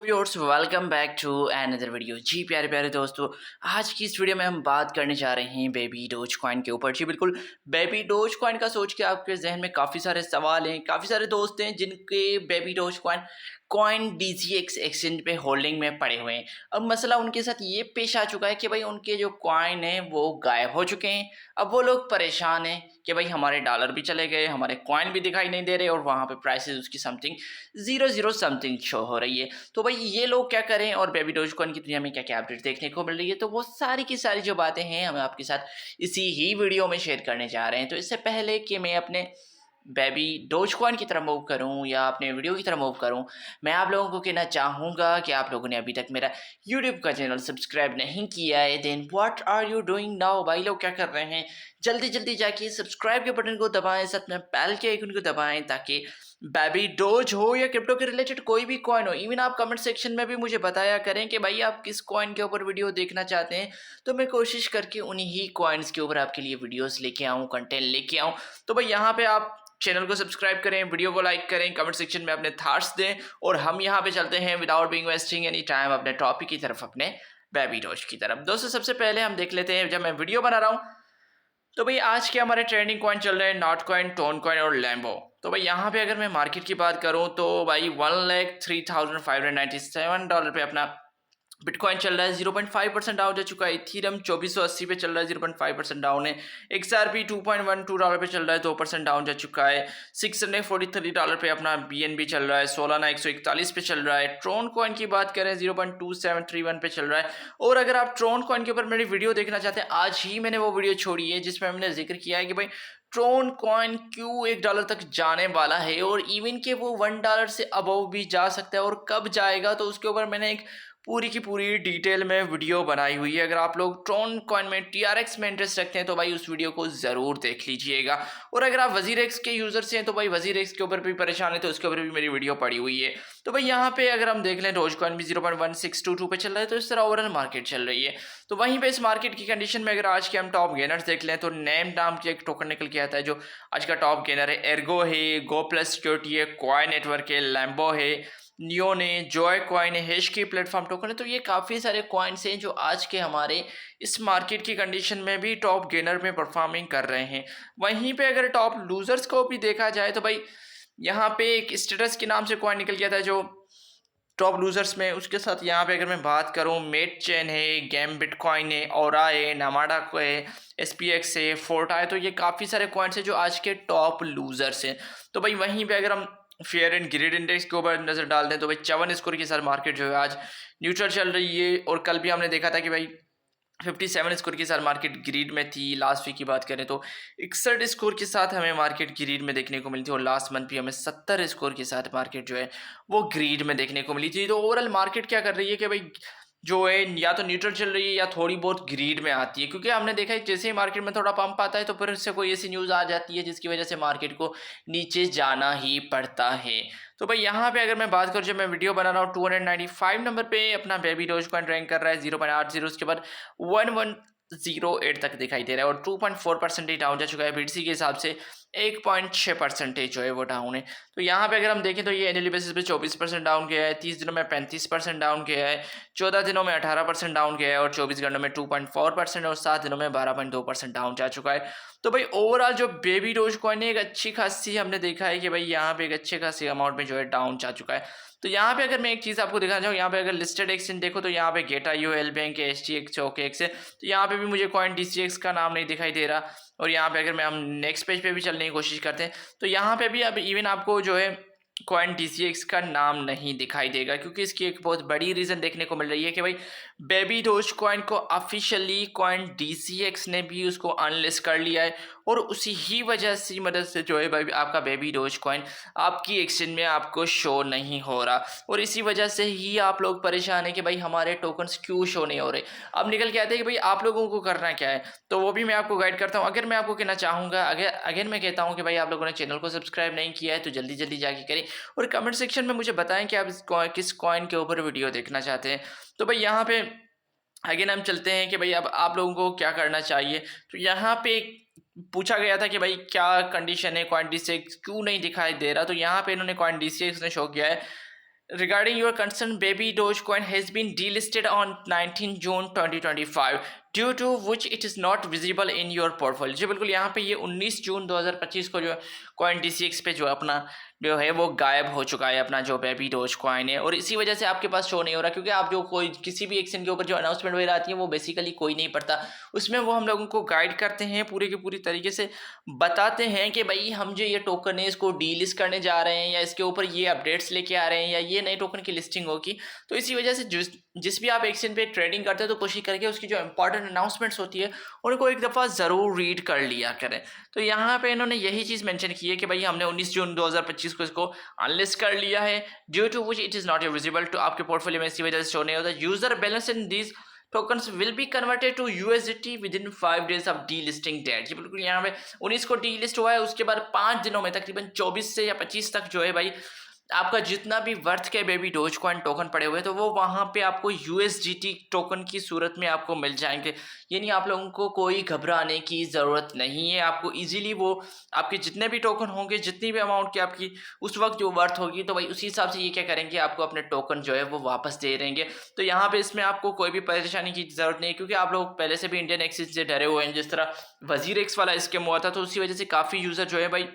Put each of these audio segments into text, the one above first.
Viewers welcome back to another video. जी प्यारे प्यारे दोस्तों, आज की इस वीडियो में हम बात करने जा रहे हैं बेबी डोज कॉइन के ऊपर। जी बिल्कुल, बेबी डोज कॉइन का सोच के आपके जहन में काफ़ी सारे सवाल हैं, काफ़ी सारे दोस्त हैं जिनके baby doge coin coin DGX exchange पे होल्डिंग में पड़े हुए हैं। अब मसला उनके साथ ये पेश आ चुका है कि भाई उनके जो कॉइन हैं वो गायब हो चुके हैं। अब वो लोग परेशान हैं कि भाई हमारे डॉलर भी चले गए, हमारे कॉइन भी दिखाई नहीं दे रहे और वहाँ पे प्राइसेस उसकी something zero zero something show हो रही है। तो भाई ये लोग क्या करें और बेबी डोजकॉइन की दुनिया में क्या-क्या अपडेट देखने को मिल रही है, तो वो सारी की सारी जो बातें हैं हम आपके साथ इसी ही वीडियो में शेयर करने जा रहे हैं। तो इससे पहले कि मैं अपने बेबी डोजकॉइन की तरफ मूव करूं या अपने वीडियो की तरफ मूव करूं, मैं आप लोगों को कहना चाहूँगा कि आप लोगों ने अभी तक मेरा यूट्यूब का चैनल सब्सक्राइब नहीं किया है, then what are you doing now. भाई लोग क्या कर रहे हैं, जल्दी जल्दी जाके सब्सक्राइब के बटन को दबाएं, साथ में बेल के आइकन को दबाएं ताकि बेबी डोज हो या क्रिप्टो के रिलेटेड कोई भी कॉइन हो, इवन आप कमेंट सेक्शन में भी मुझे बताया करें कि भाई आप किस कॉइन के ऊपर वीडियो देखना चाहते हैं, तो मैं कोशिश करके उन्हीं ही कॉइन्स के ऊपर आपके लिए वीडियोस लेके आऊँ, कंटेंट लेके आऊँ। तो भाई यहाँ पे आप चैनल को सब्सक्राइब करें, वीडियो को लाइक करें, कमेंट सेक्शन में अपने थॉट्स दें और हम यहाँ पे चलते हैं without being wasting any time अपने टॉपिक की तरफ, अपने बेबी डोज की तरफ। दोस्तों सबसे पहले हम देख लेते हैं, जब मैं वीडियो बना रहा हूँ तो भाई आज के हमारे ट्रेंडिंग कॉइन चल रहे हैं नॉट कॉइन, टोन कॉइन और लैम्बो। तो भाई यहाँ पे अगर मैं मार्केट की बात करूँ तो भाई 1,03,597 डॉलर पे अपना बिटकॉइन चल रहा है, 0.5% डाउन जा चुका है। इथीरियम 2480 पे चल रहा है, 0.5% डाउन है। एक्सआरपी $2.12 पे चल रहा है, 2% डाउन जा चुका है। $643 पे अपना बीएनबी चल रहा है। सोलाना 141 पे चल रहा है। ट्रोन कॉइन की बात करें 0.2731 पे चल रहा है। और अगर आप ट्रोन कॉइन के ऊपर मेरी वीडियो देखना चाहते हैं, आज ही मैंने वो वीडियो छोड़ी है जिसमें हमने जिक्र किया है कि भाई ट्रोन कॉइन क्यों $1 तक जाने वाला है और इवन के वो $1 से अबव भी जा सकता है और कब जाएगा, तो उसके ऊपर मैंने एक पूरी की पूरी डिटेल में वीडियो बनाई हुई है। अगर आप लोग ट्रोन कॉइन में टीआरएक्स में इंटरेस्ट रखते हैं तो भाई उस वीडियो को ज़रूर देख लीजिएगा। और अगर आप वजीर एक्स के यूज़र्स हैं तो भाई वजीर एक्स के ऊपर भी परेशान है तो उसके ऊपर भी मेरी वीडियो पड़ी हुई है। तो भाई यहाँ पे अगर हम देख लें डोज कॉइन भी 0.1622 पे चल रहा है, तो इस तरह ओवरऑल मार्केट चल रही है। तो वहीं पे इस मार्केट की कंडीशन में अगर आज के हम टॉप गेनर्स देख लें तो नेम नाम की एक टोकन निकल के आता है जो आज का टॉप गेनर है। एर्गो है, गो प्लस सिक्योरिटी है, क्वाई नेटवर्क है, लैम्बो है, नियो ने, जॉय कॉइन है, हैश की प्लेटफॉर्म टोकन है। तो ये काफ़ी सारे कॉइन्स हैं जो आज के हमारे इस मार्केट की कंडीशन में भी टॉप गेनर में परफॉर्मिंग कर रहे हैं। वहीं पे अगर टॉप लूजर्स को भी देखा जाए तो भाई यहाँ पे एक स्टेटस के नाम से कॉइन निकल गया था जो टॉप लूजर्स में। उसके साथ यहाँ पे अगर मैं बात करूँ, मेट चेन है, गेम बिटकॉइन है, ओरा है, नामाडा को है, SPX है, फोर्टा है। तो ये काफ़ी सारे कॉइन्स हैं जो आज के टॉप लूजर्स हैं। तो भाई वहीं पे अगर हम फेयर एंड ग्रिड इंडेक्स के ऊपर नज़र डाल दें तो भाई 54 स्कोर के साथ मार्केट जो है आज न्यूट्रल चल रही है। और कल भी हमने देखा था कि भाई 57 स्कोर के साथ मार्केट ग्रीड में थी। लास्ट वीक की बात करें तो 61 स्कोर के साथ हमें मार्केट ग्रीड में देखने को मिली थी और लास्ट मंथ भी हमें 70 स्कोर के साथ मार्केट जो है वो ग्रीड में देखने को मिली थी। तो ओवरऑल मार्केट क्या कर रही है कि भाई जो है या तो न्यूट्रल चल रही है या थोड़ी बहुत ग्रीड में आती है, क्योंकि हमने देखा है जैसे ही मार्केट में थोड़ा पंप आता है तो फिर उससे कोई ऐसी न्यूज़ आ जाती है जिसकी वजह से मार्केट को नीचे जाना ही पड़ता है। तो भाई यहाँ पे अगर मैं बात करूँ, जब मैं वीडियो बना रहा हूँ 295 नंबर पे अपना बेबी डोज कॉइन रैंक कर रहा है 0.80, उसके बाद 1108 तक दिखाई दे रहा है और 2.4% डाउन जा चुका है। बीटीसी के हिसाब से 1.6% जो है वो डाउन है। तो यहाँ पे अगर हम देखें तो ये एनुअली बेसिस पे 24% डाउन गया है, 30 दिनों में 35% डाउन गया है, 14 दिनों में 18% डाउन गया है और 24 घंटों में 2.4% और 7 दिनों में 12.2% डाउन जा चुका है। तो भाई ओवरऑल जो बेबी डोज कॉइन है एक अच्छी खासी हमने देखा है कि भाई यहाँ पे एक अच्छे खासी अमाउंट में जो है डाउन जा चुका है। तो यहाँ पे अगर मैं एक चीज़ आपको दिखाना चाहूँ, यहाँ पे अगर लिस्टेड एक्सचेंज देखो तो यहाँ पे Gate io, L Bank, STX, OKX है। तो यहाँ पे भी मुझे कॉइन DCX का नाम नहीं दिखाई दे रहा। और यहाँ पे अगर मैं हम नेक्स्ट पेज पे भी चलने की कोशिश करते हैं तो यहाँ पे भी अब इवन आपको जो है कॉइन DCX का नाम नहीं दिखाई देगा, क्योंकि इसकी एक बहुत बड़ी रीज़न देखने को मिल रही है कि भाई बेबी डोज कॉइन को ऑफिशियली कॉइन DCX ने भी उसको अनलिस्ट कर लिया है और उसी ही वजह से मदद से जो है भाई आपका बेबी डोज कॉइन आपकी एक्सचेंज में आपको शो नहीं हो रहा और इसी वजह से ही आप लोग परेशान है कि भाई हमारे टोकन्स क्यों शो नहीं हो रहे। अब निकल के आते हैं कि भाई आप लोगों को करना क्या है, तो वो भी मैं आपको गाइड करता हूँ। अगर मैं आपको कहना चाहूँगा, अगर मैं कहता हूँ कि भाई आप लोगों ने चैनल को सब्सक्राइब नहीं किया है तो जल्दी जल्दी जाके करें और कमेंट सेक्शन में मुझे बताएं कि आप किस कॉइन के ऊपर वीडियो देखना चाहते हैं। तो भाई यहाँ पे अगेन हम चलते हैं कि भाई अब आप लोगों को क्या करना चाहिए। तो यहाँ पे पूछा गया था कि भाई क्या कंडीशन है, कॉइन DCX क्यों नहीं दिखाई दे रहा। तो यहाँ पे इन्होंने कॉइन DCX ने शो किया है regarding your concern, baby Dogecoin has been delisted on 19 June 2025 due to which it is not visible in your portfolio. जी बिल्कुल, यहाँ पे ये 19 जून 2025 को जो कॉइन DCX पे जो अपना जो है वो गायब हो चुका है अपना जो बेबी डोज कॉइन है, और इसी वजह से आपके पास शो नहीं हो रहा, क्योंकि आप जो कोई किसी भी एक्शन के ऊपर जो अनाउंसमेंट वगैरह आती है वो बेसिकली कोई नहीं पढ़ता। उसमें वो हम लोगों को गाइड करते हैं, पूरी की पूरी तरीके से बताते हैं कि भाई हम जो ये टोकन है इसको डीलिस्ट करने जा रहे हैं, या इसके ऊपर ये अपडेट्स लेके आ रहे हैं, या ये नए टोकन की लिस्टिंग होगी। तो इसी वजह से जिस भी आप एक्सचेंज पे ट्रेडिंग करते हैं तो कोशिश करके उसकी जो इंपॉर्टेंट अनाउंसमेंट्स होती है उनको एक दफ़ा ज़रूर रीड कर लिया करें। तो यहाँ पे इन्होंने यही चीज़ मेंशन की है कि भाई हमने 19 जून 2025 को इसको अनलिस्ट कर लिया है, due to which it is not visible to आपके पोर्टफोलियो में, इसी वजह से शो नहीं होता। User balance in this tokens will be converted to USDT within 5 days of delisting date. जी बिल्कुल, यहाँ पे 19 को डीलिस्ट हुआ है, उसके बाद 5 दिनों में तकरीबन 24 से या 25 तक जो है भाई आपका जितना भी वर्थ के बेबी डोज कॉइन टोकन पड़े हुए तो वो वहाँ पे आपको USDT टोकन की सूरत में आपको मिल जाएंगे। यानी आप लोगों को कोई घबराने की ज़रूरत नहीं है, आपको इजीली वो आपके जितने भी टोकन होंगे, जितनी भी अमाउंट की आपकी उस वक्त जो वर्थ होगी, तो भाई उसी हिसाब से ये क्या करेंगे, आपको अपने टोकन जो है वो वापस दे देंगे। तो यहाँ पे इसमें आपको कोई भी परेशानी की ज़रूरत नहीं है, क्योंकि आप लोग पहले से भी इंडियन एक्सचेंज से डरे हुए हैं। जिस तरह WZIRX वाला स्कैम हुआ था, तो उसी वजह से काफ़ी यूज़र जो है भाई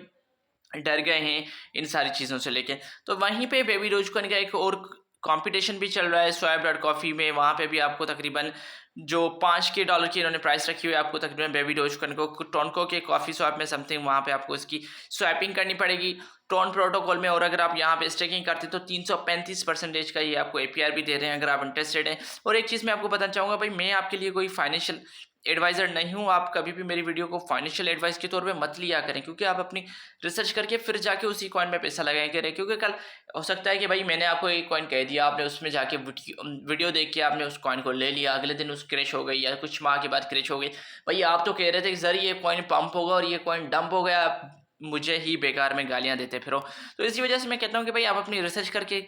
डर गए हैं इन सारी चीज़ों से लेके। तो वहीं पे बेबी डोजकॉइन का एक और कंपटीशन भी चल रहा है Swap.coffee में। वहाँ पे भी आपको तकरीबन जो $5 की इन्होंने प्राइस रखी हुई है, आपको तकरीबन बेबी डोजकॉइन को टोनको के कॉफ़ी स्वैप में समथिंग वहाँ पे आपको इसकी स्वैपिंग करनी पड़ेगी ट्रॉन प्रोटोकॉल में। और अगर आप यहाँ पे स्टेकिंग करते तो 335% का ये आपको APR भी दे रहे हैं अगर आप इंटरेस्टेड हैं। और एक चीज़ मैं आपको बताना चाहूँगा भाई, मैं आपके लिए कोई फाइनेंशियल एडवाइज़र नहीं हूँ। आप कभी भी मेरी वीडियो को फाइनेंशियल एडवाइस के तौर पे मत लिया करें, क्योंकि आप अपनी रिसर्च करके फिर जाके उसी कॉइन में पैसा लगाया करें। क्योंकि कल हो सकता है कि भाई मैंने आपको एक कॉइन कह दिया, आपने उसमें जाके वीडियो देख के आपने उस कॉइन को ले लिया, अगले दिन उस क्रैश हो गई या कुछ माह के बाद क्रैश हो गई। भाई आप तो कह रहे थे कि सर ये कॉइन पंप होगा और ये कॉइन डंप हो गया, आप मुझे ही बेकार में गालियाँ देते फिरो। तो इसी वजह से मैं कहता हूँ कि भाई आप अपनी रिसर्च करके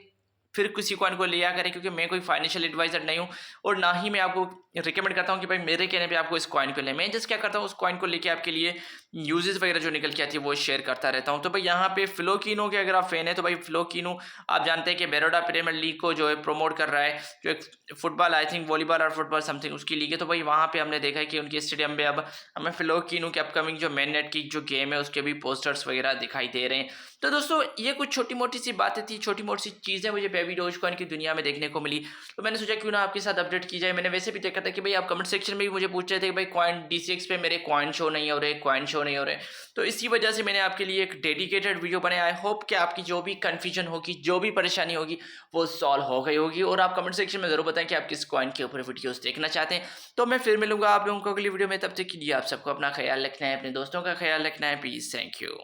फिर किसी कॉइन को लिया करें, क्योंकि मैं कोई फाइनेंशियल एडवाइज़र नहीं हूँ, और ना ही मैं आपको रिकमेंड करता हूँ कि भाई मेरे कहने पे आपको इस कॉइन को लें। मैं जस्ट क्या करता हूँ, उस कॉइन को लेके आपके लिए यूजेस वगैरह जो निकल के आती है वो शेयर करता रहता हूँ। तो भाई यहाँ पे फ्लोकिनो के अगर आप फैन है तो भाई फ्लोकिनो आप जानते हैं कि बड़ौदा प्रीमियर लीग को जो है प्रमोट कर रहा है, जो एक फुटबॉल आई थिंक वॉलीबॉल और फुटबॉल समथिंग उसकी लीग है। तो भाई वहाँ पे हमने देखा है कि उनके स्टेडियम में अब हमें फ्लोकिनो के अपकमिंग जो मेन नेट की जो गेम है उसके भी पोस्टर्स वगैरह दिखाई दे रहे हैं। तो दोस्तों ये कुछ छोटी मोटी सी बातें थी, छोटी मोटी सी चीज़ें मुझे बेबी डोजकॉइन की दुनिया में देखने को मिली, तो मैंने सोचा क्यों ना आपके साथ अपडेट की जाए। मैंने वैसे भी देखा था कि भाई आप कमेंट सेक्शन में भी मुझे पूछ रहे थे कि भाई कॉइन DCX पे मेरे कॉइन शो नहीं हो रहे, कॉइन शो नहीं हो रहे। तो इसी वजह से मैंने आपके लिए एक डेडिकेटेड वीडियो बनाया। आई होप कि आपकी जो भी कन्फ्यूजन होगी, जो भी परेशानी होगी वो सॉल्व हो गई होगी। और आप कमेंट सेक्शन में ज़रूर बताएं कि आप किस कॉइन के ऊपर वीडियोस देखना चाहते हैं। तो मैं फिर मिलूंगा आप लोगों को अगली वीडियो में, तब तक के लिए आप सबको अपना ख्याल रखना है, अपने दोस्तों का ख्याल रखना है। Please, thank you.